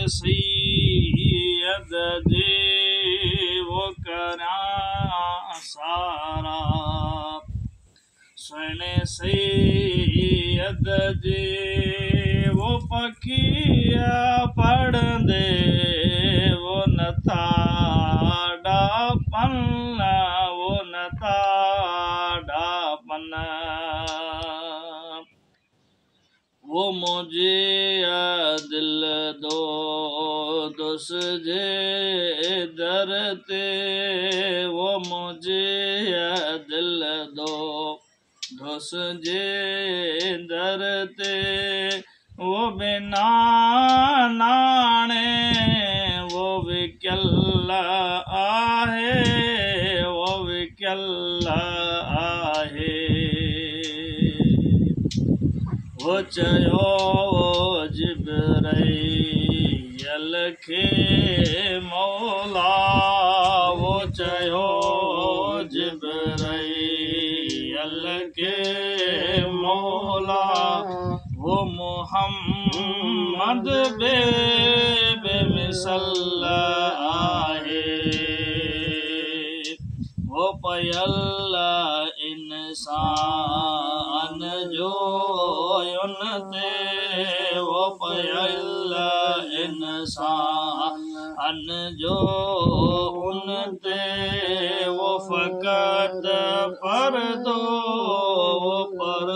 सैयद जे वो करा सारा सुने सैयद जे वो पखिया पढ़ंदे वो नथा डापन वो नथा डापन वो मुझे दिल दो दुस जे दर ते वो मुझे दिल दो दुस जे दर ते वो बिना नाणे वो विकल आहे वो विकल आहे वो चयो जिब्राईल खे मौला वो चयो जिब्राईल खे मौला वो मोहम्मद बेमिसल आहे वो पयल इंसान जो उनते वो पयल इंसान जो उनते वो फ़क़त पर्दो वो पर